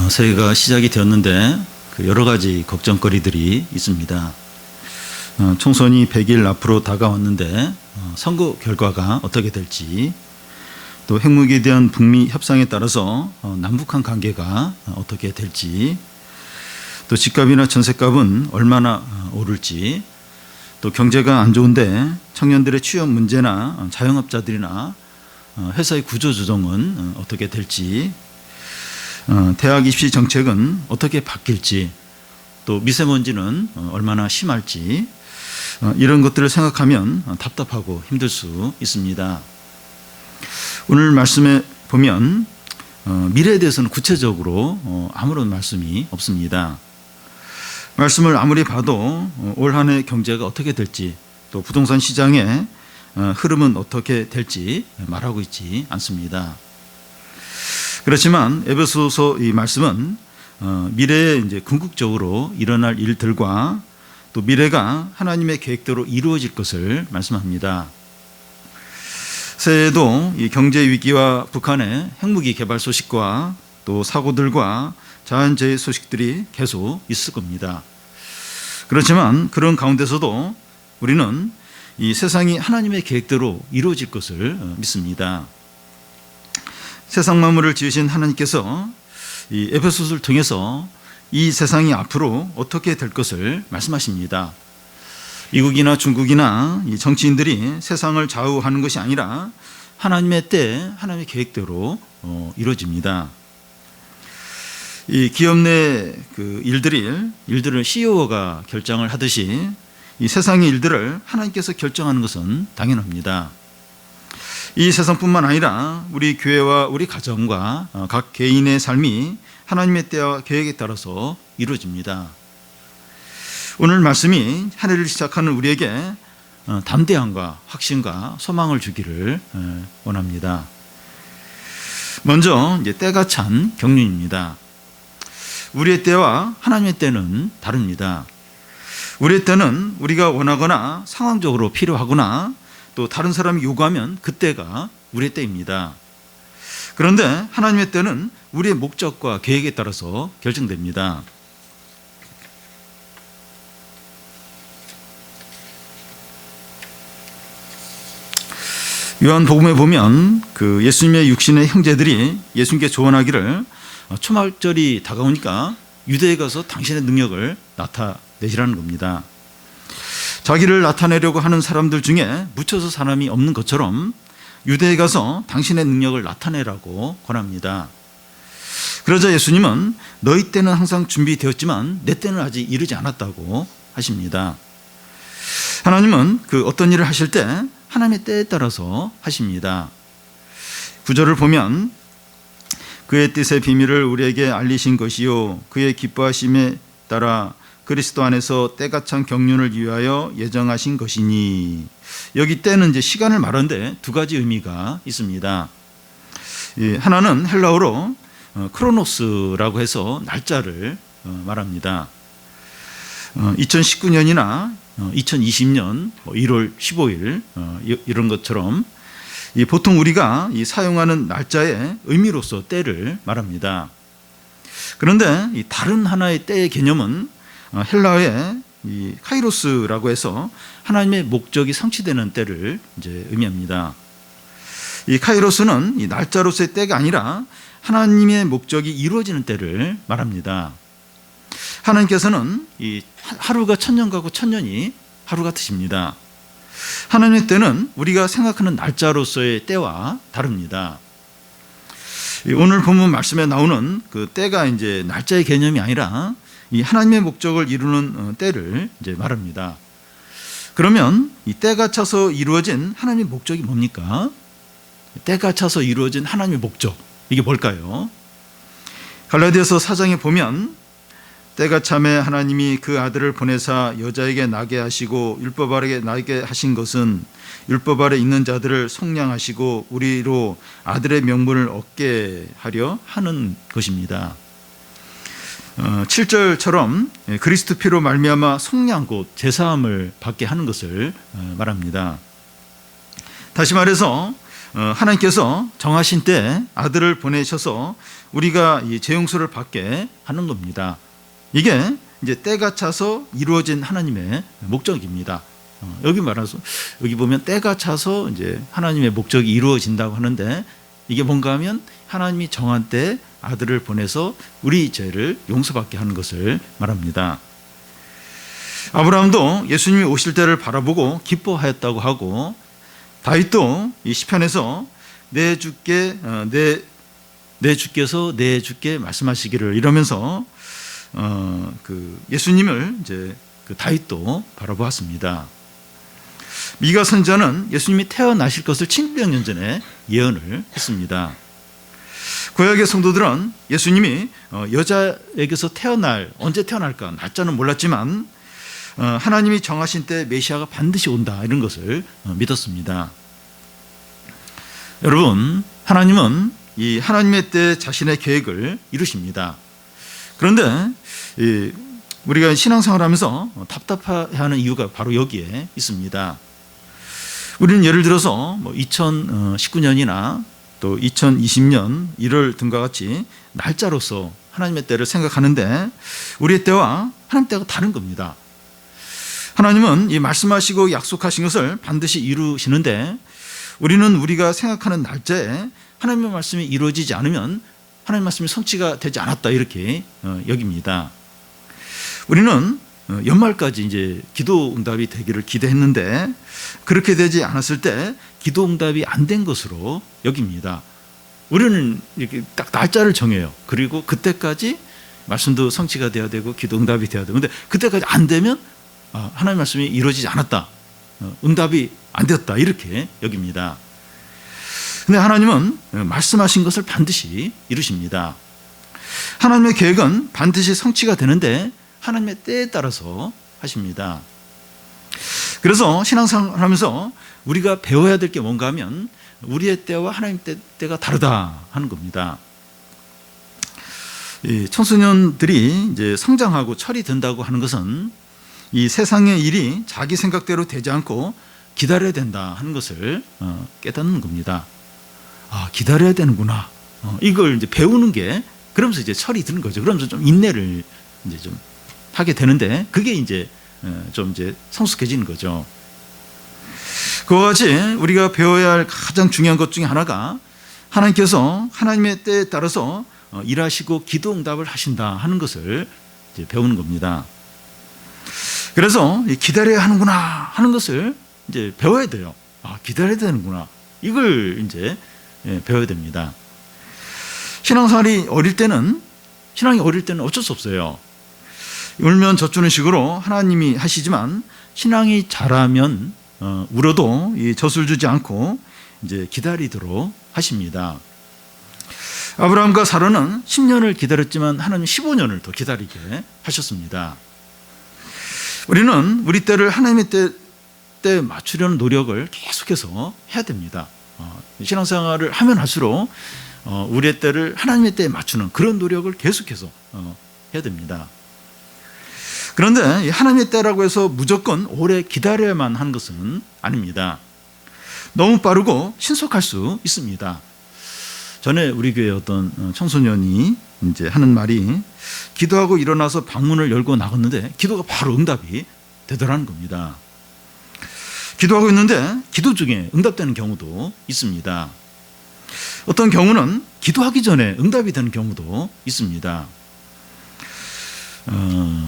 새해가 시작이 되었는데 여러 가지 걱정거리들이 있습니다. 총선이 100일 앞으로 다가왔는데 선거 결과가 어떻게 될지, 또 핵무기에 대한 북미 협상에 따라서 남북한 관계가 어떻게 될지, 또 집값이나 전셋값은 얼마나 오를지, 또 경제가 안 좋은데 청년들의 취업 문제나 자영업자들이나 회사의 구조조정은 어떻게 될지, 대학 입시 정책은 어떻게 바뀔지, 또 미세먼지는 얼마나 심할지, 이런 것들을 생각하면 답답하고 힘들 수 있습니다. 오늘 말씀에 보면 미래에 대해서는 구체적으로 아무런 말씀이 없습니다. 말씀을 아무리 봐도 올 한 해 경제가 어떻게 될지, 또 부동산 시장의 흐름은 어떻게 될지 말하고 있지 않습니다. 그렇지만 에베소서 이 말씀은 미래에 이제 궁극적으로 일어날 일들과 또 미래가 하나님의 계획대로 이루어질 것을 말씀합니다. 새해에도 이 경제 위기와 북한의 핵무기 개발 소식과 또 사고들과 자연재해 소식들이 계속 있을 겁니다. 그렇지만 그런 가운데서도 우리는 이 세상이 하나님의 계획대로 이루어질 것을 믿습니다. 세상 만물을 지으신 하나님께서 이 에베소서를 통해서 이 세상이 앞으로 어떻게 될 것을 말씀하십니다. 미국이나 중국이나 이 정치인들이 세상을 좌우하는 것이 아니라 하나님의 때, 하나님의 계획대로 이루어집니다. 이 기업 내 일들을 CEO가 결정을 하듯이 이 세상의 일들을 하나님께서 결정하는 것은 당연합니다. 이 세상뿐만 아니라 우리 교회와 우리 가정과 각 개인의 삶이 하나님의 때와 계획에 따라서 이루어집니다. 오늘 말씀이 한 해를 시작하는 우리에게 담대함과 확신과 소망을 주기를 원합니다. 먼저 이제 때가 찬 경륜입니다. 우리의 때와 하나님의 때는 다릅니다. 우리의 때는 우리가 원하거나 상황적으로 필요하거나 또 다른 사람이 요구하면 그때가 우리의 때입니다. 그런데 하나님의 때는 우리의 목적과 계획에 따라서 결정됩니다. 요한복음에 보면 예수님의 육신의 형제들이 예수님께 조언하기를 초막절이 다가오니까 유대에 가서 당신의 능력을 나타내시라는 겁니다. 자기를 나타내려고 하는 사람들 중에 묻혀서 사람이 없는 것처럼 유대에 가서 당신의 능력을 나타내라고 권합니다. 그러자 예수님은 너희 때는 항상 준비되었지만 내 때는 아직 이르지 않았다고 하십니다. 하나님은 어떤 일을 하실 때 하나님의 때에 따라서 하십니다. 9절을 보면 그의 뜻의 비밀을 우리에게 알리신 것이요 그의 기뻐하심에 따라 그리스도 안에서 때가 찬 경륜을 위하여 예정하신 것이니, 여기 때는 이제 시간을 말하는데 두 가지 의미가 있습니다. 하나는 헬라어로 크로노스라고 해서 날짜를 말합니다. 2019년이나 2020년 1월 15일 이런 것처럼 보통 우리가 사용하는 날짜의 의미로서 때를 말합니다. 그런데 다른 하나의 때의 개념은 헬라어의 카이로스라고 해서 하나님의 목적이 성취되는 때를 이제 의미합니다. 이 카이로스는 날짜로서의 때가 아니라 하나님의 목적이 이루어지는 때를 말합니다. 하나님께서는 하루가 천년 가고 천년이 하루 같으십니다. 하나님의 때는 우리가 생각하는 날짜로서의 때와 다릅니다. 오늘 본문 말씀에 나오는 때가 이제 날짜의 개념이 아니라 이 하나님의 목적을 이루는 때를 이제 말합니다. 그러면 이 때가 차서 이루어진 하나님의 목적이 뭡니까? 때가 차서 이루어진 하나님의 목적, 이게 뭘까요? 갈라디아서 4장에 보면 때가 참에 하나님이 그 아들을 보내사 여자에게 나게 하시고 율법 아래 나게 하신 것은 율법 아래 있는 자들을 속량하시고 우리로 아들의 명분을 얻게 하려 하는 것입니다. 7절처럼 그리스도 피로 말미암아 속량 곧 제사함을 받게 하는 것을 말합니다. 다시 말해서 하나님께서 정하신 때 아들을 보내셔서 우리가 이 죄 용서를 받게 하는 겁니다. 이게 이제 때가 차서 이루어진 하나님의 목적입니다. 여기 말해서 여기 보면 때가 차서 이제 하나님의 목적이 이루어진다고 하는데 이게 뭔가 하면 하나님이 정한 때 아들을 보내서 우리 죄를 용서받게 하는 것을 말합니다. 아브라함도 예수님이 오실 때를 바라보고 기뻐하였다고 하고, 다윗도 이 시편에서 내 주께서 내 주께 말씀하시기를 이러면서 그 예수님을 이제 그 다윗도 바라보았습니다. 미가 선지자는 예수님이 태어나실 것을 700년 전에 예언을 했습니다. 구약의 성도들은 예수님이 여자에게서 언제 태어날까 날짜는 몰랐지만 하나님이 정하신 때 메시아가 반드시 온다 이런 것을 믿었습니다. 여러분, 하나님은 이 하나님의 때 자신의 계획을 이루십니다. 그런데 우리가 신앙생활하면서 답답해하는 이유가 바로 여기에 있습니다. 우리는 예를 들어서 2019년이나 또 2020년 1월 등과 같이 날짜로서 하나님의 때를 생각하는데 우리의 때와 하나님의 때가 다른 겁니다. 하나님은 이 말씀하시고 약속하신 것을 반드시 이루시는데 우리는 우리가 생각하는 날짜에 하나님의 말씀이 이루어지지 않으면 하나님의 말씀이 성취가 되지 않았다 이렇게 여깁니다. 우리는 연말까지 이제 기도 응답이 되기를 기대했는데 그렇게 되지 않았을 때 기도 응답이 안 된 것으로 여깁니다. 우리는 이렇게 딱 날짜를 정해요. 그리고 그때까지 말씀도 성취가 돼야 되고 기도 응답이 돼야 되고, 근데 그때까지 안 되면 하나님의 말씀이 이루어지지 않았다, 응답이 안 되었다 이렇게 여깁니다. 근데 하나님은 말씀하신 것을 반드시 이루십니다. 하나님의 계획은 반드시 성취가 되는데 하나님의 때에 따라서 하십니다. 그래서 신앙생활을 하면서 우리가 배워야 될 게 뭔가 하면 우리의 때와 하나님 때가 다르다 하는 겁니다. 이 청소년들이 이제 성장하고 철이 든다고 하는 것은 이 세상의 일이 자기 생각대로 되지 않고 기다려야 된다 하는 것을 깨닫는 겁니다. 기다려야 되는구나. 이걸 이제 배우는 게 그러면서 이제 철이 드는 거죠. 그러면서 좀 인내를 이제 좀 하게 되는데 그게 이제 좀 이제 성숙해지는 거죠. 그와 같이 우리가 배워야 할 가장 중요한 것 중에 하나가 하나님께서 하나님의 때에 따라서 일하시고 기도 응답을 하신다 하는 것을 이제 배우는 겁니다. 그래서 기다려야 하는구나 하는 것을 이제 배워야 돼요. 기다려야 되는구나. 이걸 이제 배워야 됩니다. 신앙이 어릴 때는 어쩔 수 없어요. 울면 젖주는 식으로 하나님이 하시지만 신앙이 자라면 울어도 이 젖을 주지 않고 이제 기다리도록 하십니다. 아브라함과 사라는 10년을 기다렸지만 하나님 15년을 더 기다리게 하셨습니다. 우리는 우리 때를 하나님의 때에 맞추려는 노력을 계속해서 해야 됩니다. 신앙생활을 하면 할수록 우리의 때를 하나님의 때에 맞추는 그런 노력을 계속해서 해야 됩니다. 그런데 하나님의 때라고 해서 무조건 오래 기다려야만 하는 것은 아닙니다. 너무 빠르고 신속할 수 있습니다. 전에 우리 교회 어떤 청소년이 이제 하는 말이 기도하고 일어나서 방문을 열고 나갔는데 기도가 바로 응답이 되더라는 겁니다. 기도하고 있는데 기도 중에 응답되는 경우도 있습니다. 어떤 경우는 기도하기 전에 응답이 되는 경우도 있습니다.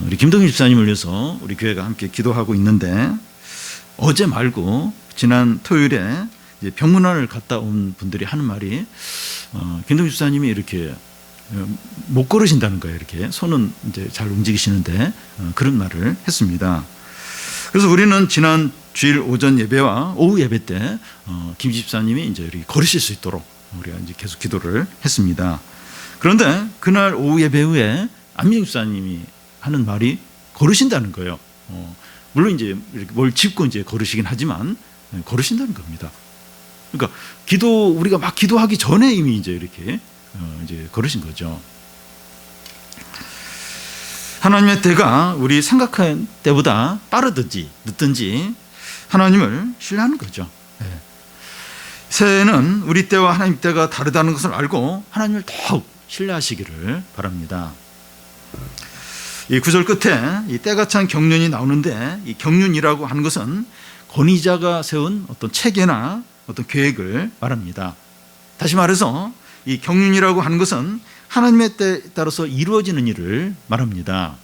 우리 김동희 집사님을 위해서 우리 교회가 함께 기도하고 있는데 어제 말고 지난 토요일에 이제 병문안을 갔다 온 분들이 하는 말이 김동희 집사님이 이렇게 못 걸으신다는 거예요. 이렇게 손은 이제 잘 움직이시는데 그런 말을 했습니다. 그래서 우리는 지난 주일 오전 예배와 오후 예배 때 김 집사님이 이제 이렇게 걸으실 수 있도록 우리가 이제 계속 기도를 했습니다. 그런데 그날 오후 예배 후에 안민영 집사님이 하는 말이 걸으신다는 거예요. 물론 이제 이렇게 뭘 짚고 이제 걸으시긴 하지만 걸으신다는 겁니다. 그러니까 우리가 막 기도하기 전에 이미 이제 이렇게 이제 걸으신 거죠. 하나님의 때가 우리 생각한 때보다 빠르든지 늦든지 하나님을 신뢰하는 거죠. 새해에는 우리 때와 하나님 때가 다르다는 것을 알고 하나님을 더욱 신뢰하시기를 바랍니다. 이 9절 끝에 이 때가 찬 경륜이 나오는데, 이 경륜이라고 하는 것은 권위자가 세운 어떤 체계나 어떤 계획을 말합니다. 다시 말해서 이 경륜이라고 하는 것은 하나님의 때에 따라서 이루어지는 일을 말합니다.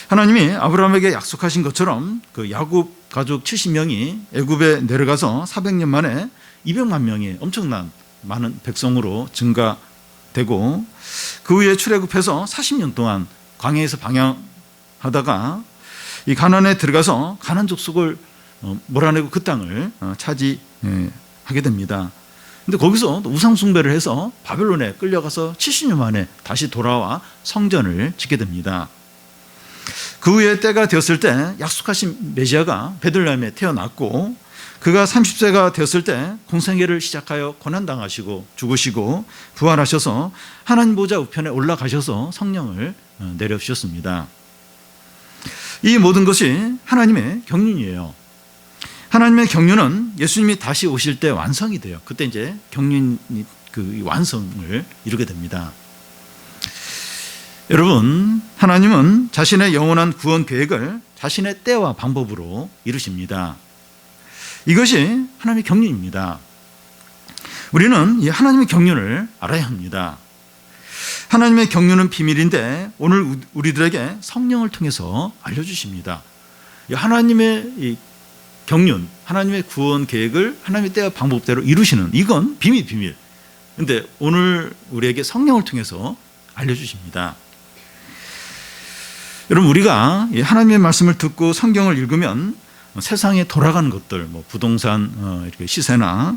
하나님이 아브라함에게 약속하신 것처럼 그 야곱 가족 70명이 애굽에 내려가서 400년 만에 200만 명의 엄청난 많은 백성으로 증가되고, 그 후에 출애굽해서 40년 동안 광야에서 방향하다가 이 가나안에 들어가서 가나안 족속을 몰아내고 그 땅을 차지하게 됩니다. 근데 거기서 우상 숭배를 해서 바벨론에 끌려가서 70년 만에 다시 돌아와 성전을 짓게 됩니다. 그 후에 때가 되었을 때 약속하신 메시아가 베들레헴에 태어났고, 그가 30세가 되었을 때 공생애를 시작하여 고난당하시고 죽으시고 부활하셔서 하나님 보좌 우편에 올라가셔서 성령을 내려주셨습니다. 이 모든 것이 하나님의 경륜이에요. 하나님의 경륜은 예수님이 다시 오실 때 완성이 돼요. 그때 이제 경륜이 그 완성을 이루게 됩니다. 여러분, 하나님은 자신의 영원한 구원 계획을 자신의 때와 방법으로 이루십니다. 이것이 하나님의 경륜입니다. 우리는 이 하나님의 경륜을 알아야 합니다. 하나님의 경륜은 비밀인데 오늘 우리들에게 성령을 통해서 알려주십니다. 하나님의 이 경륜, 하나님의 구원 계획을 하나님의 때와 방법대로 이루시는, 이건 비밀. 그런데 오늘 우리에게 성령을 통해서 알려주십니다. 여러분, 우리가 하나님의 말씀을 듣고 성경을 읽으면 세상에 돌아가는 것들, 뭐 부동산 이렇게 시세나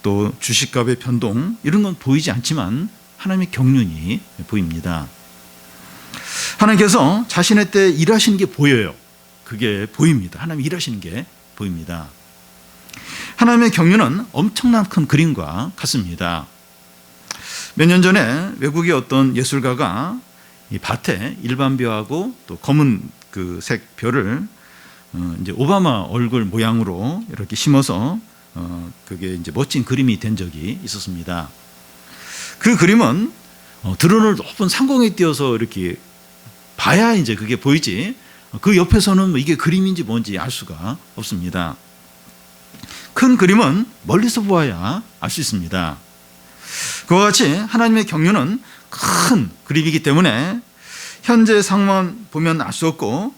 또 주식값의 변동, 이런 건 보이지 않지만 하나님의 경륜이 보입니다. 하나님께서 자신의 때 일하시는 게 보여요. 그게 보입니다. 하나님 일하시는 게 보입니다. 하나님의 경륜은 엄청난 큰 그림과 같습니다. 몇 년 전에 외국의 어떤 예술가가 이 밭에 일반 벼하고 또 검은 그 색 벼를 이제 오바마 얼굴 모양으로 이렇게 심어서 그게 이제 멋진 그림이 된 적이 있었습니다. 그 그림은 드론을 높은 상공에 띄워서 이렇게 봐야 이제 그게 보이지, 그 옆에서는 뭐 이게 그림인지 뭔지 알 수가 없습니다. 큰 그림은 멀리서 보아야 알 수 있습니다. 그와 같이 하나님의 경륜은 큰 그림이기 때문에 현재 상황만 보면 알 수 없고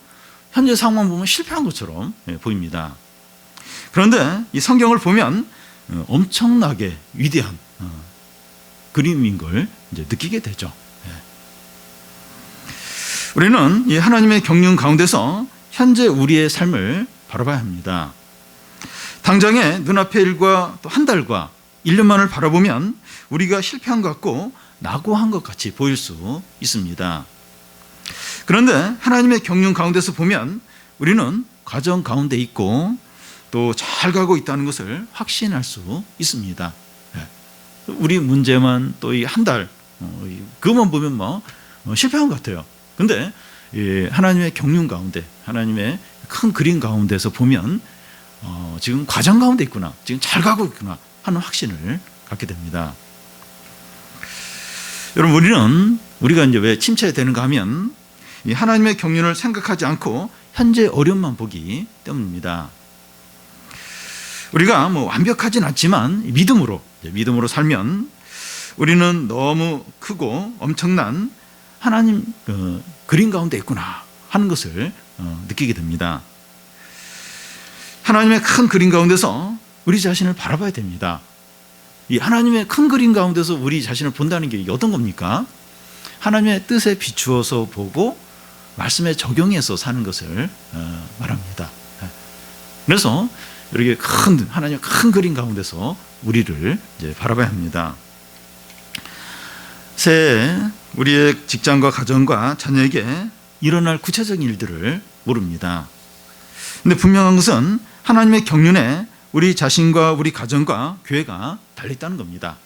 현재 상황만 보면 실패한 것처럼 보입니다. 그런데 이 성경을 보면 엄청나게 위대한 그림인 걸 이제 느끼게 되죠. 우리는 이 하나님의 경륜 가운데서 현재 우리의 삶을 바라봐야 합니다. 당장의 눈앞의 일과 또 한 달과 1년만을 바라보면 우리가 실패한 것 같고 낙오한 것 같이 보일 수 있습니다. 그런데 하나님의 경륜 가운데서 보면 우리는 과정 가운데 있고 또 잘 가고 있다는 것을 확신할 수 있습니다. 우리 문제만 또 이 한 달 그것만 보면 뭐 실패한 것 같아요. 그런데 하나님의 경륜 가운데, 하나님의 큰 그림 가운데서 보면 지금 과정 가운데 있구나, 지금 잘 가고 있구나 하는 확신을 갖게 됩니다. 여러분, 우리가 이제 왜 침체되는가 하면 이 하나님의 경륜을 생각하지 않고 현재 어려움만 보기 때문입니다. 우리가 뭐 완벽하진 않지만 믿음으로 살면 우리는 너무 크고 엄청난 하나님 그림 가운데 있구나 하는 것을 느끼게 됩니다. 하나님의 큰 그림 가운데서 우리 자신을 바라봐야 됩니다. 이 하나님의 큰 그림 가운데서 우리 자신을 본다는 게 어떤 겁니까? 하나님의 뜻에 비추어서 보고 말씀에 적용해서 사는 것을 말합니다. 그래서 이렇게 하나님의 큰 그림 가운데서 우리를 이제 바라봐야 합니다. 새해 우리의 직장과 가정과 자녀에게 일어날 구체적인 일들을 모릅니다. 그런데 분명한 것은 하나님의 경륜에 우리 자신과 우리 가정과 교회가 달려있다는 겁니다.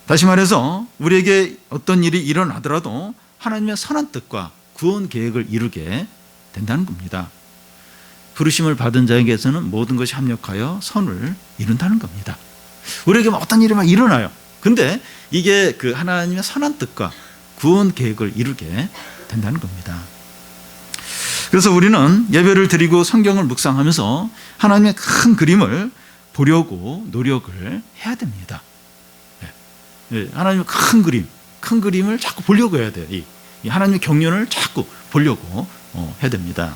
다시 말해서 우리에게 어떤 일이 일어나더라도 하나님의 선한 뜻과 구원 계획을 이루게 된다는 겁니다. 부르심을 받은 자에게서는 모든 것이 합력하여 선을 이룬다는 겁니다. 우리에게 막 어떤 일이 막 일어나요. 근데 이게 그 하나님의 선한 뜻과 구원 계획을 이루게 된다는 겁니다. 그래서 우리는 예배를 드리고 성경을 묵상하면서 하나님의 큰 그림을 보려고 노력을 해야 됩니다. 하나님의 큰 그림을 자꾸 보려고 해야 돼요. 이 하나님의 경륜을 자꾸 보려고 해야 됩니다.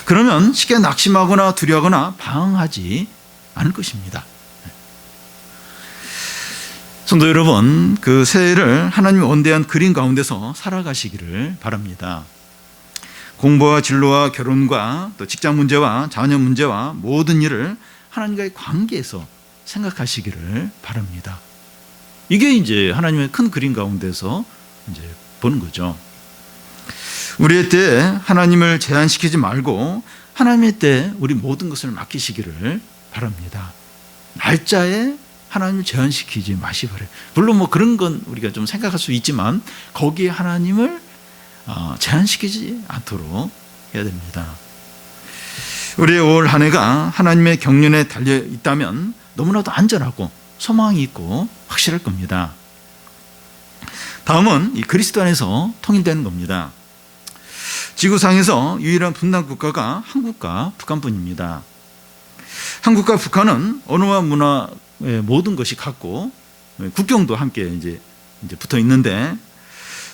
그러면 쉽게 낙심하거나 두려워하거나 방황하지 않을 것입니다. 성도 여러분, 그 새해를 하나님의 원대한 그림 가운데서 살아가시기를 바랍니다. 공부와 진로와 결혼과 또 직장 문제와 자녀 문제와 모든 일을 하나님과의 관계에서 생각하시기를 바랍니다. 이게 이제 하나님의 큰 그림 가운데서 이제 보는 거죠. 우리의 때에 하나님을 제한시키지 말고 하나님의 때에 우리 모든 것을 맡기시기를 바랍니다. 날짜에 하나님을 제한시키지 마시기 바래요. 물론 뭐 그런 건 우리가 좀 생각할 수 있지만 거기에 하나님을 제한시키지 않도록 해야 됩니다. 우리의 올 한 해가 하나님의 경륜에 달려 있다면 너무나도 안전하고 소망이 있고 확실할 겁니다. 다음은 이 그리스도 안에서 통일되는 겁니다. 지구상에서 유일한 분단 국가가 한국과 북한뿐입니다. 한국과 북한은 언어와 문화의 모든 것이 같고 국경도 함께 이제 붙어 있는데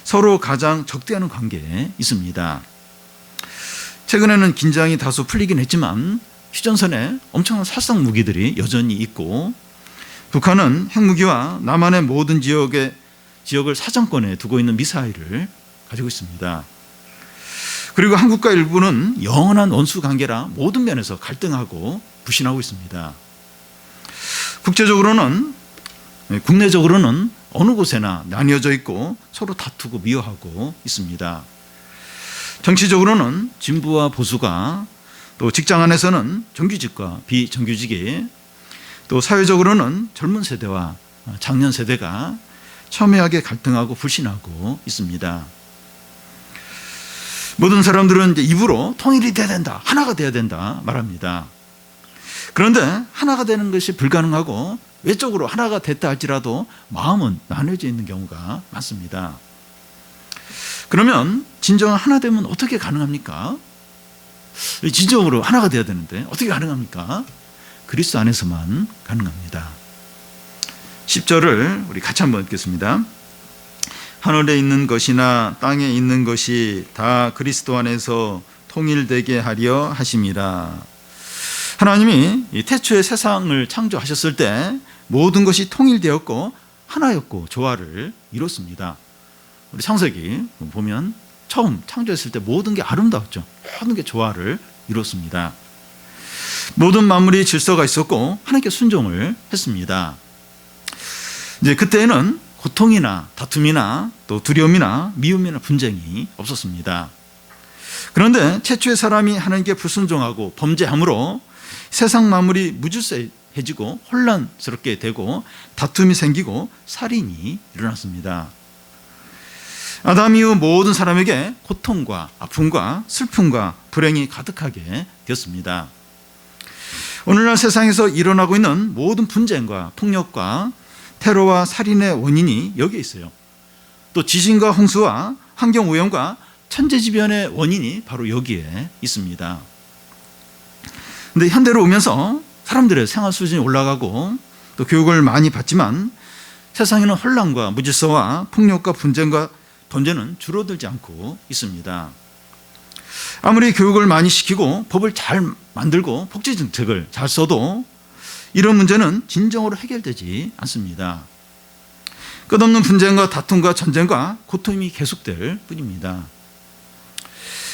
서로 가장 적대하는 관계에 있습니다. 최근에는 긴장이 다소 풀리긴 했지만 휴전선에 엄청난 살상 무기들이 여전히 있고 북한은 핵무기와 남한의 모든 지역을 사정권에 두고 있는 미사일을 가지고 있습니다. 그리고 한국과 일본은 영원한 원수 관계라 모든 면에서 갈등하고 부신하고 있습니다. 국내적으로는 어느 곳에나 나뉘어져 있고 서로 다투고 미워하고 있습니다. 정치적으로는 진보와 보수가, 또 직장 안에서는 정규직과 비정규직이, 또 사회적으로는 젊은 세대와 장년 세대가 첨예하게 갈등하고 불신하고 있습니다. 모든 사람들은 이제 입으로 통일이 돼야 된다, 하나가 돼야 된다 말합니다. 그런데 하나가 되는 것이 불가능하고 외적으로 하나가 됐다 할지라도 마음은 나눠져 있는 경우가 많습니다. 그러면 진정 하나 되면 어떻게 가능합니까? 진정으로 하나가 돼야 되는데 어떻게 가능합니까? 그리스도 안에서만 가능합니다. 10절을 우리 같이 한번 읽겠습니다. 하늘에 있는 것이나 땅에 있는 것이 다 그리스도 안에서 통일되게 하려 하심이라. 하나님이 이 태초에 세상을 창조하셨을 때 모든 것이 통일되었고 하나였고 조화를 이뤘습니다. 우리 창세기 보면 처음 창조했을 때 모든 게 아름다웠죠. 모든 게 조화를 이뤘습니다. 모든 만물이 질서가 있었고 하나님께 순종을 했습니다. 이제 그때는 고통이나 다툼이나 또 두려움이나 미움이나 분쟁이 없었습니다. 그런데 최초의 사람이 하나님께 불순종하고 범죄함으로 세상 만물이 무질서해지고 혼란스럽게 되고 다툼이 생기고 살인이 일어났습니다. 아담 이후 모든 사람에게 고통과 아픔과 슬픔과 불행이 가득하게 되었습니다. 오늘날 세상에서 일어나고 있는 모든 분쟁과 폭력과 테러와 살인의 원인이 여기에 있어요. 또 지진과 홍수와 환경오염과 천재지변의 원인이 바로 여기에 있습니다. 그런데 현대로 오면서 사람들의 생활 수준이 올라가고 또 교육을 많이 받지만 세상에는 혼란과 무질서와 폭력과 분쟁과 범죄는 줄어들지 않고 있습니다. 아무리 교육을 많이 시키고 법을 잘 만들고 복지 정책을 잘 써도 이런 문제는 진정으로 해결되지 않습니다. 끝없는 분쟁과 다툼과 전쟁과 고통이 계속될 뿐입니다.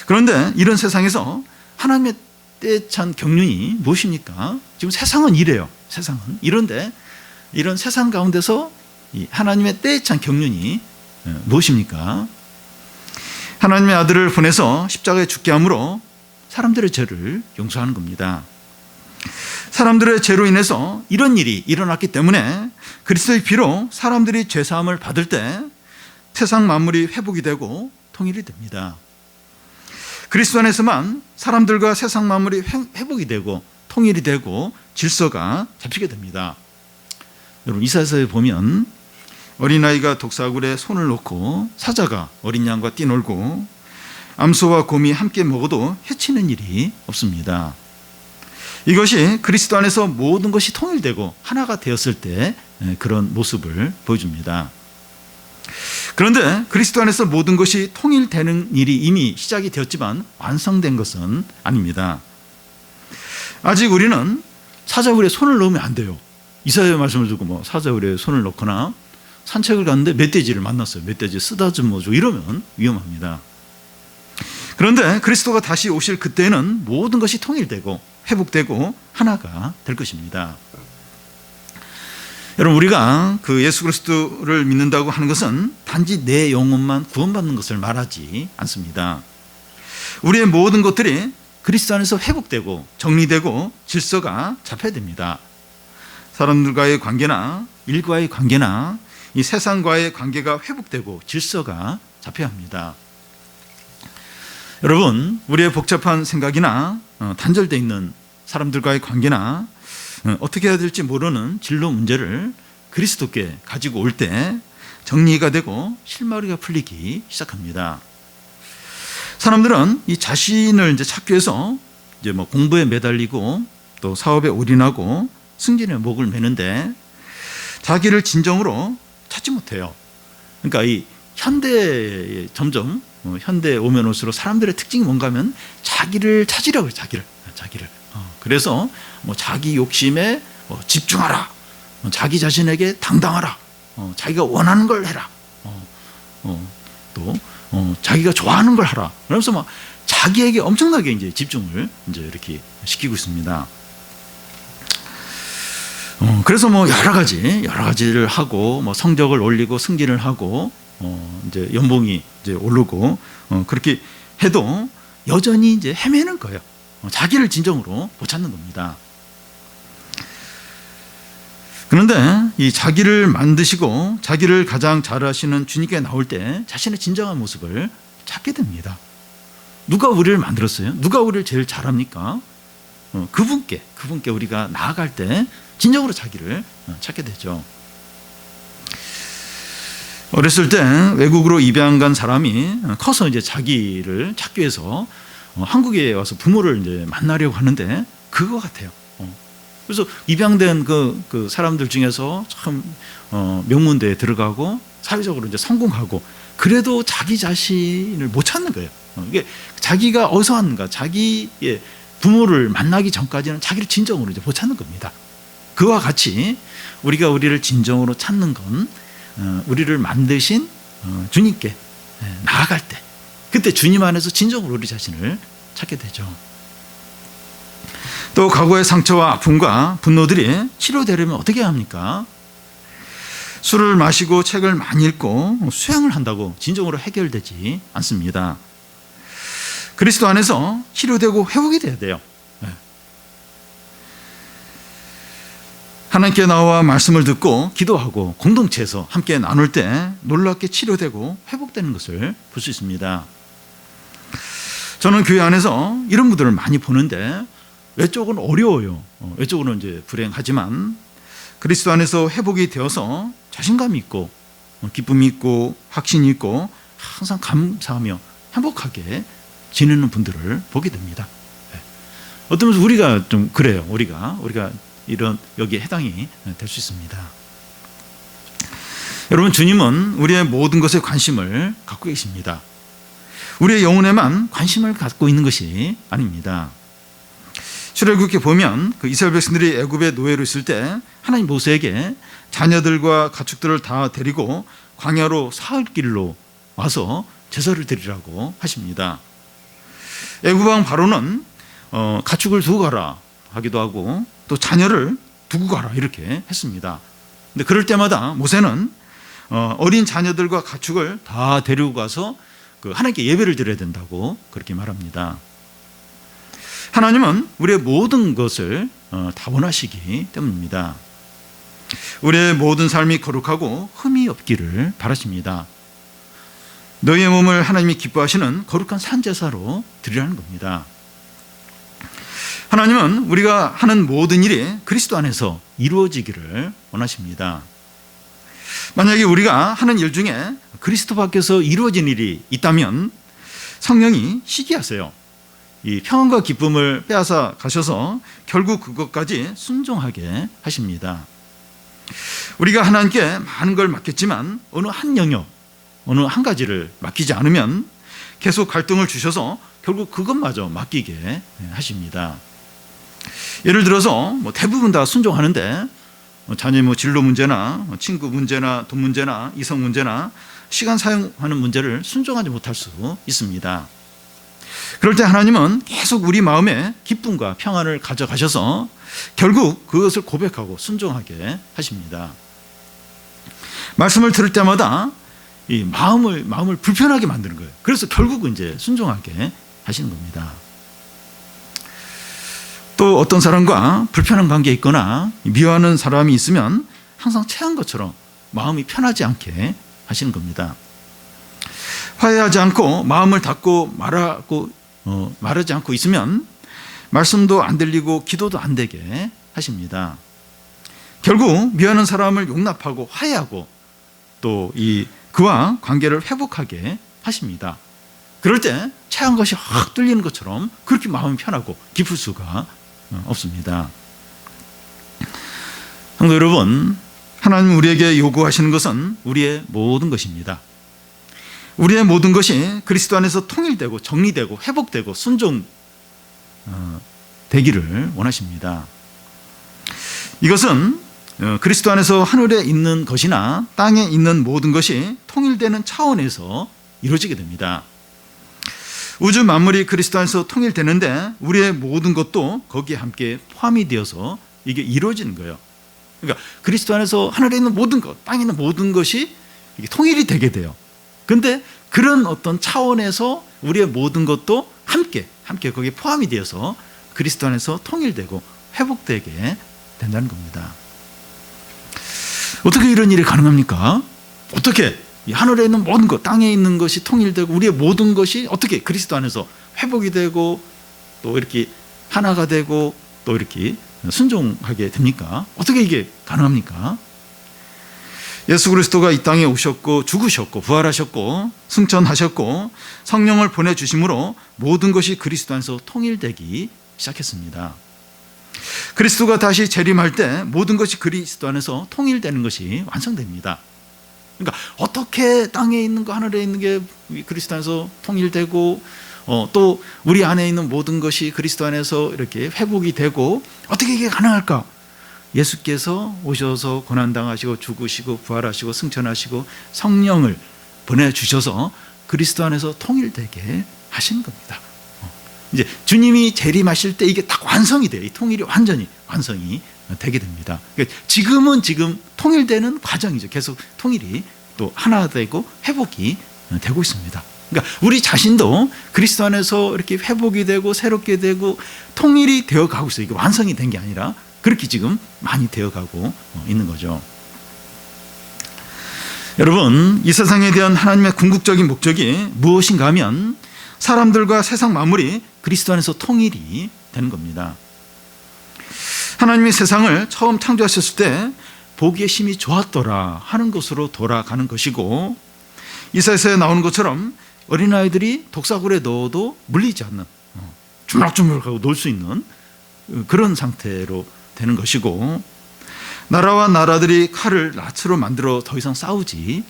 그런데 이런 세상에서 하나님의 때에 찬 경륜이 무엇입니까? 지금 세상은 이래요. 세상은 이런데 이런 세상 가운데서 하나님의 때에 찬 경륜이 무엇입니까? 하나님의 아들을 보내서 십자가에 죽게 함으로 사람들의 죄를 용서하는 겁니다. 사람들의 죄로 인해서 이런 일이 일어났기 때문에 그리스도의 피로 사람들이 죄사함을 받을 때 세상 만물이 회복이 되고 통일이 됩니다. 그리스도 안에서만 사람들과 세상 만물이 회복이 되고 통일이 되고 질서가 잡히게 됩니다. 여러분 이사야서에 보면 어린아이가 독사굴에 손을 놓고 사자가 어린 양과 뛰놀고 암소와 곰이 함께 먹어도 해치는 일이 없습니다. 이것이 그리스도 안에서 모든 것이 통일되고 하나가 되었을 때 그런 모습을 보여줍니다. 그런데 그리스도 안에서 모든 것이 통일되는 일이 이미 시작이 되었지만 완성된 것은 아닙니다. 아직 우리는 사자굴에 손을 넣으면 안 돼요. 이사야의 말씀을 듣고 사자굴에 손을 넣거나 산책을 갔는데 멧돼지를 만났어요. 멧돼지 쓰다듬어 줘 이러면 위험합니다. 그런데 그리스도가 다시 오실 그때는 모든 것이 통일되고 회복되고 하나가 될 것입니다. 여러분 우리가 그 예수 그리스도를 믿는다고 하는 것은 단지 내 영혼만 구원받는 것을 말하지 않습니다. 우리의 모든 것들이 그리스도 안에서 회복되고 정리되고 질서가 잡혀야 됩니다. 사람들과의 관계나 일과의 관계나 이 세상과의 관계가 회복되고 질서가 잡혀야 합니다. 여러분 우리의 복잡한 생각이나 단절되어 있는 사람들과의 관계나 어떻게 해야 될지 모르는 진로 문제를 그리스도께 가지고 올 때 정리가 되고 실마리가 풀리기 시작합니다. 사람들은 이 자신을 이제 찾기 위해서 이제 공부에 매달리고 또 사업에 올인하고 승진에 목을 매는데 자기를 진정으로 찾지 못해요. 그러니까 이 현대에 점점 현대에 오면 올수록 사람들의 특징이 뭔가 하면 자기를 찾으려고 해요. 자기를. 그래서 자기 욕심에 집중하라. 자기 자신에게 당당하라. 자기가 원하는 걸 해라. 또 자기가 좋아하는 걸 하라. 그러면서 막 자기에게 엄청나게 이제 집중을 이제 이렇게 시키고 있습니다. 그래서 여러 가지를 하고 성적을 올리고 승진을 하고 이제 연봉이 이제 오르고 그렇게 해도 여전히 이제 헤매는 거예요. 자기를 진정으로 못 찾는 겁니다. 그런데 이 자기를 만드시고 자기를 가장 잘하시는 주님께 나올 때 자신의 진정한 모습을 찾게 됩니다. 누가 우리를 만들었어요? 누가 우리를 제일 잘합니까? 그분께 우리가 나아갈 때 진정으로 자기를 찾게 되죠. 어렸을 때 외국으로 입양 간 사람이 커서 이제 자기를 찾기 위해서 한국에 와서 부모를 이제 만나려고 하는데 그거 같아요. 그래서 입양된 그 사람들 중에서 참 명문대에 들어가고 사회적으로 이제 성공하고 그래도 자기 자신을 못 찾는 거예요. 이게 자기가 어디서 왔는가, 자기의 부모를 만나기 전까지는 자기를 진정으로 이제 못 찾는 겁니다. 그와 같이 우리가 우리를 진정으로 찾는 건 우리를 만드신 주님께 나아갈 때, 그때 주님 안에서 진정으로 우리 자신을 찾게 되죠. 또 과거의 상처와 아픔과 분노들이 치료되려면 어떻게 해야 합니까? 술을 마시고 책을 많이 읽고 수양을 한다고 진정으로 해결되지 않습니다. 그리스도 안에서 치료되고 회복이 돼야 돼요. 하나님께 나와 말씀을 듣고 기도하고 공동체에서 함께 나눌 때 놀랍게 치료되고 회복되는 것을 볼 수 있습니다. 저는 교회 안에서 이런 분들을 많이 보는데 외적으로는 어려워요. 외적으로는 이제 불행하지만 그리스도 안에서 회복이 되어서 자신감이 있고 기쁨이 있고 확신이 있고 항상 감사하며 행복하게 지내는 분들을 보게 됩니다. 어떤 면에서 우리가 좀 그래요. 우리가 이런 여기에 해당이 될 수 있습니다. 여러분, 주님은 우리의 모든 것에 관심을 갖고 계십니다. 우리의 영혼에만 관심을 갖고 있는 것이 아닙니다. 출애굽기에 보면 그 이스라엘 백성들이 애굽의 노예로 있을 때 하나님 모세에게 자녀들과 가축들을 다 데리고 광야로 사흘 길로 와서 제사를 드리라고 하십니다. 애굽 왕 바로는 가축을 두고 가라 하기도 하고 또 자녀를 두고 가라 이렇게 했습니다. 근데 그럴 때마다 모세는 어린 자녀들과 가축을 다 데리고 가서 그 하나님께 예배를 드려야 된다고 그렇게 말합니다. 하나님은 우리의 모든 것을 다 원하시기 때문입니다. 우리의 모든 삶이 거룩하고 흠이 없기를 바라십니다. 너희의 몸을 하나님이 기뻐하시는 거룩한 산제사로 드리라는 겁니다. 하나님은 우리가 하는 모든 일이 그리스도 안에서 이루어지기를 원하십니다. 만약에 우리가 하는 일 중에 그리스도 밖에서 이루어진 일이 있다면 성령이 시기하세요. 이 평안과 기쁨을 빼앗아 가셔서 결국 그것까지 순종하게 하십니다. 우리가 하나님께 많은 걸 맡겼지만 어느 한 영역, 어느 한 가지를 맡기지 않으면 계속 갈등을 주셔서 결국 그것마저 맡기게 하십니다. 예를 들어서 대부분 다 순종하는데 자녀의 진로 문제나 친구 문제나 돈 문제나 이성 문제나 시간 사용하는 문제를 순종하지 못할 수 있습니다. 그럴 때 하나님은 계속 우리 마음에 기쁨과 평안을 가져가셔서 결국 그것을 고백하고 순종하게 하십니다. 말씀을 들을 때마다 이 마음을 불편하게 만드는 거예요. 그래서 결국은 이제 순종하게 하시는 겁니다. 또 어떤 사람과 불편한 관계에 있거나 미워하는 사람이 있으면 항상 체한 것처럼 마음이 편하지 않게 하시는 겁니다. 화해하지 않고 마음을 닫고 말하지 않고 있으면 말씀도 안 들리고 기도도 안 되게 하십니다. 결국 미워하는 사람을 용납하고 화해하고 또 그와 관계를 회복하게 하십니다. 그럴 때 체한 것이 확 뚫리는 것처럼 그렇게 마음이 편하고 깊을 수가 없습니다. 성도 여러분, 하나님 우리에게 요구하시는 것은 우리의 모든 것입니다. 우리의 모든 것이 그리스도 안에서 통일되고 정리되고 회복되고 순종되기를 원하십니다. 이것은 그리스도 안에서 하늘에 있는 것이나 땅에 있는 모든 것이 통일되는 차원에서 이루어지게 됩니다. 우주 만물이 그리스도 안에서 통일되는데 우리의 모든 것도 거기에 함께 포함이 되어서 이게 이루어지는 거예요. 그러니까 그리스도 안에서 하늘에 있는 모든 것, 땅에 있는 모든 것이 이게 통일이 되게 돼요. 그런데 그런 어떤 차원에서 우리의 모든 것도 함께 거기에 포함이 되어서 그리스도 안에서 통일되고 회복되게 된다는 겁니다. 어떻게 이런 일이 가능합니까? 어떻게 이 하늘에 있는 모든 것, 땅에 있는 것이 통일되고 우리의 모든 것이 어떻게 그리스도 안에서 회복이 되고 또 이렇게 하나가 되고 또 이렇게 순종하게 됩니까? 어떻게 이게 가능합니까? 예수 그리스도가 이 땅에 오셨고 죽으셨고 부활하셨고 승천하셨고 성령을 보내주심으로 모든 것이 그리스도 안에서 통일되기 시작했습니다. 그리스도가 다시 재림할 때 모든 것이 그리스도 안에서 통일되는 것이 완성됩니다. 그러니까 어떻게 땅에 있는 거 하늘에 있는 게 그리스도 안에서 통일되고 또 우리 안에 있는 모든 것이 그리스도 안에서 이렇게 회복이 되고 어떻게 이게 가능할까? 예수께서 오셔서 고난당하시고 죽으시고 부활하시고 승천하시고 성령을 보내주셔서 그리스도 안에서 통일되게 하신 겁니다. 이제 주님이 재림하실 때 이게 딱 완성이 돼요. 이 통일이 완전히 완성이 되게 됩니다. 그러니까 지금 통일되는 과정이죠. 계속 통일이 또 하나 되고 회복이 되고 있습니다. 그러니까 우리 자신도 그리스도 안에서 이렇게 회복이 되고 새롭게 되고 통일이 되어 가고 있어요. 이게 완성이 된 게 아니라 그렇게 지금 많이 되어 가고 있는 거죠. 여러분, 이 세상에 대한 하나님의 궁극적인 목적이 무엇인가 하면 사람들과 세상 만물이 그리스도 안에서 통일이 되는 겁니다. 하나님이 세상을 처음 창조하셨을 때 보기에 심히 좋았더라 하는 것으로 돌아가는 것이고 이사야서에 나오는 것처럼 어린아이들이 독사굴에 넣어도 물리지 않는 주물럭주물럭하고 놀 수 있는 그런 상태로 되는 것이고 나라와 나라들이 칼을 낫으로 만들어 더 이상 싸우지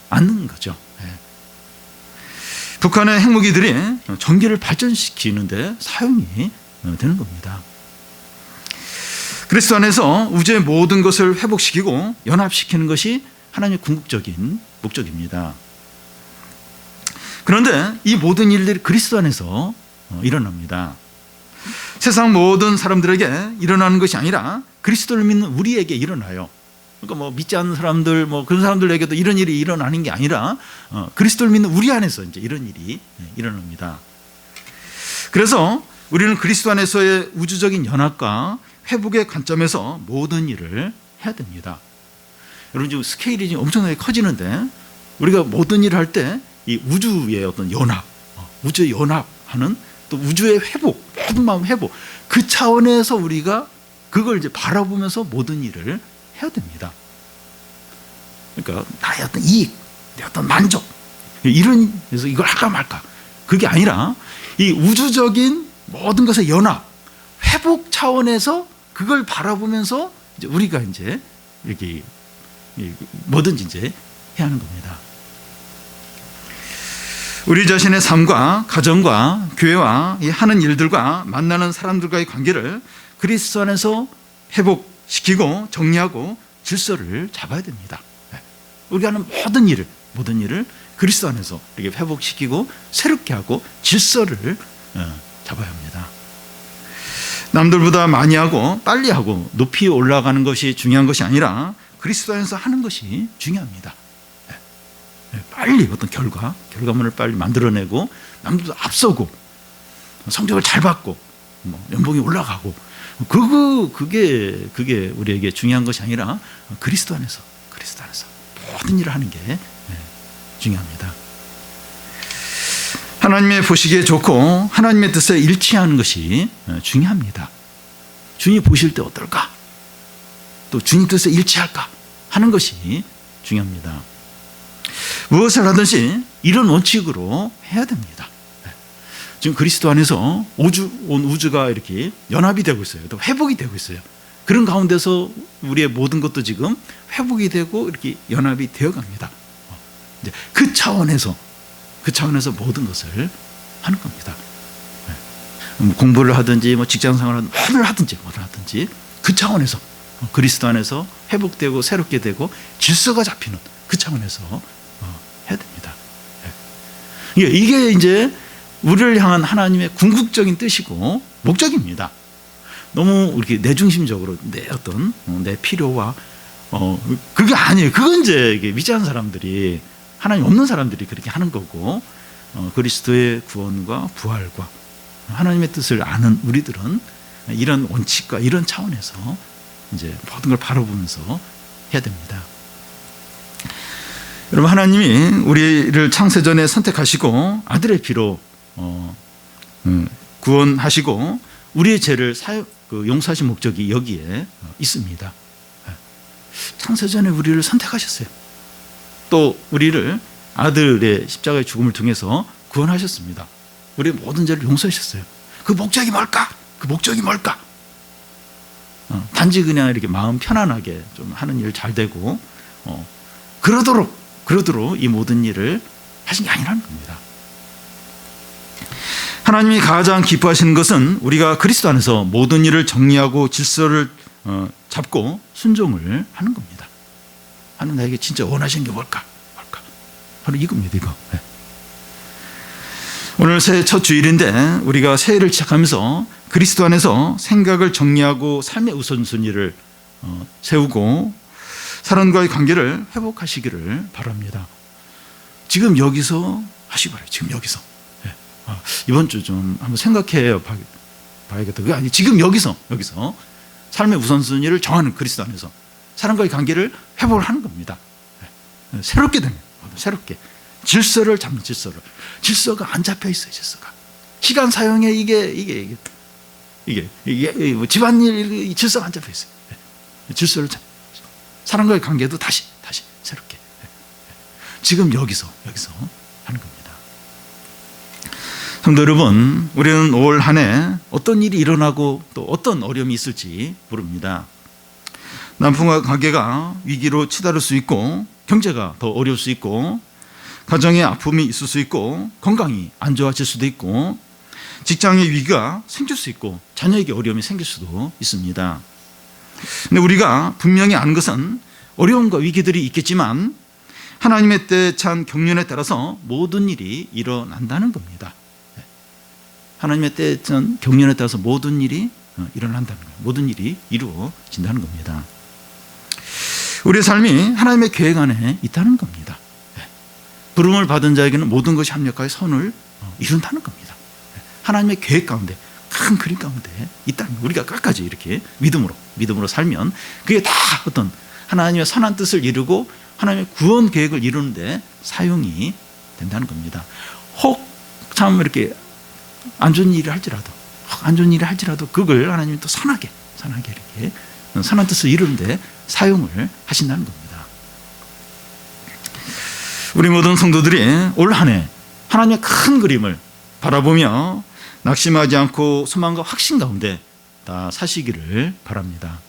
않는 거죠. 북한의 핵무기들이 전기를 발전시키는데 사용이 되는 겁니다. 그리스도 안에서 우주의 모든 것을 회복시키고 연합시키는 것이 하나님의 궁극적인 목적입니다. 그런데 이 모든 일들이 그리스도 안에서 일어납니다. 세상 모든 사람들에게 일어나는 것이 아니라 그리스도를 믿는 우리에게 일어나요. 그러니까 믿지 않는 사람들, 그런 사람들에게도 이런 일이 일어나는 게 아니라 그리스도를 믿는 우리 안에서 이제 이런 일이 일어납니다. 그래서 우리는 그리스도 안에서의 우주적인 연합과 회복의 관점에서 모든 일을 해야 됩니다. 여러분 지금 스케일이 지금 엄청나게 커지는데 우리가 모든 일을 할 때 이 우주의 어떤 연합, 우주 연합하는 또 우주의 회복, 모든 마음 회복, 그 차원에서 우리가 그걸 이제 바라보면서 모든 일을 해야 됩니다. 그러니까 나의 어떤 이익, 내 어떤 만족, 이런 그래서 이걸 할까 말까, 그게 아니라 이 우주적인 모든 것의 연합, 회복 차원에서 그걸 바라보면서 이제 우리가 이제 이렇게 뭐든지 이제 해야 하는 겁니다. 우리 자신의 삶과 가정과 교회와 이 하는 일들과 만나는 사람들과의 관계를 그리스도 안에서 회복시키고 정리하고 질서를 잡아야 됩니다. 우리가 하는 모든 일을 그리스도 안에서 이렇게 회복시키고 새롭게 하고 질서를 잡아야 합니다. 남들보다 많이 하고 빨리 하고 높이 올라가는 것이 중요한 것이 아니라 그리스도 안에서 하는 것이 중요합니다. 빨리 어떤 결과물을 빨리 만들어내고 남들도 앞서고 성적을 잘 받고 연봉이 올라가고 그게 우리에게 중요한 것이 아니라 그리스도 안에서 모든 일을 하는 게 중요합니다. 하나님의 보시기에 좋고 하나님의 뜻에 일치하는 것이 중요합니다. 주님 보실 때 어떨까? 또 주님 뜻에 일치할까? 하는 것이 중요합니다. 무엇을 하든지 이런 원칙으로 해야 됩니다. 지금 그리스도 안에서 온 우주가 이렇게 연합이 되고 있어요. 또 회복이 되고 있어요. 그런 가운데서 우리의 모든 것도 지금 회복이 되고 이렇게 연합이 되어 갑니다. 그 차원에서 모든 것을 하는 겁니다. 공부를 하든지 직장생활을 하든지 그 차원에서 그리스도 안에서 회복되고 새롭게 되고 질서가 잡히는 그 차원에서 해야 됩니다. 이게 이제 우리를 향한 하나님의 궁극적인 뜻이고 목적입니다. 너무 이렇게 내중심적으로 내 필요와 그게 아니에요. 그건 이제 미지한 사람들이, 하나님 없는 사람들이 그렇게 하는 거고, 그리스도의 구원과 부활과 하나님의 뜻을 아는 우리들은 이런 원칙과 이런 차원에서 이제 모든 걸 바라보면서 해야 됩니다. 여러분, 하나님이 우리를 창세전에 선택하시고 아들의 피로 구원하시고 우리의 죄를 용서하신 목적이 여기에 있습니다. 창세전에 우리를 선택하셨어요. 또 우리를 아들의 십자가의 죽음을 통해서 구원하셨습니다. 우리의 모든 죄를 용서하셨어요. 그 목적이 뭘까? 단지 그냥 이렇게 마음 편안하게 좀 하는 일 잘 되고 그러도록 이 모든 일을 하신 게 아니라는 겁니다. 하나님이 가장 기뻐하시는 것은 우리가 그리스도 안에서 모든 일을 정리하고 질서를 잡고 순종을 하는 겁니다. 하나님 나에게 진짜 원하시는 게 뭘까? 바로 이겁니다. 이거. 오늘 새해 첫 주일인데 우리가 새해를 시작하면서 그리스도 안에서 생각을 정리하고 삶의 우선순위를 세우고 사람과의 관계를 회복하시기를 바랍니다. 지금 여기서 하시기 바라요. 지금 여기서. 이번 주 좀 한번 생각해 봐야겠다. 그게 아니, 지금 여기서 삶의 우선순위를 정하는 그리스도 안에서 사람과의 관계를 회복을 하는 겁니다. 새롭게 되는 거예요. 새롭게 질서를 잡는 질서가 안 잡혀 있어요. 질서가 시간 사용에 이게 집안일 질서가 안 잡혀 있어요. 질서를 잡. 사람과의 관계도 다시 새롭게 지금 여기서 하는 겁니다. 성도 여러분, 우리는 올 한 해 어떤 일이 일어나고 또 어떤 어려움이 있을지 모릅니다. 남편과 관계가 위기로 치달을 수 있고, 경제가 더 어려울 수 있고, 가정에 아픔이 있을 수 있고, 건강이 안 좋아질 수도 있고, 직장의 위기가 생길 수 있고, 자녀에게 어려움이 생길 수도 있습니다. 근데 우리가 분명히 아는 것은 어려움과 위기들이 있겠지만 하나님의 때에 찬 경륜에 따라서 모든 일이 일어난다는 겁니다. 하나님의 때에 찬 경륜에 따라서 모든 일이 일어난다는 거예요. 모든 일이 이루어진다는 겁니다. 우리의 삶이 하나님의 계획 안에 있다는 겁니다. 부름을 받은 자에게는 모든 것이 합력하여 선을 이룬다는 겁니다. 하나님의 계획 가운데, 큰 그림 가운데 있다는 거예요. 우리가 끝까지 이렇게 믿음으로 살면 그게 다 어떤 하나님의 선한 뜻을 이루고 하나님의 구원 계획을 이루는데 사용이 된다는 겁니다. 혹 참 이렇게 안 좋은 일을 할지라도, 안 좋은 일을 할지라도 그걸 하나님이 또 선하게 이렇게 선한 뜻을 이루는데 사용을 하신다는 겁니다. 우리 모든 성도들이 올 한 해 하나님의 큰 그림을 바라보며 낙심하지 않고 소망과 확신 가운데 다 사시기를 바랍니다.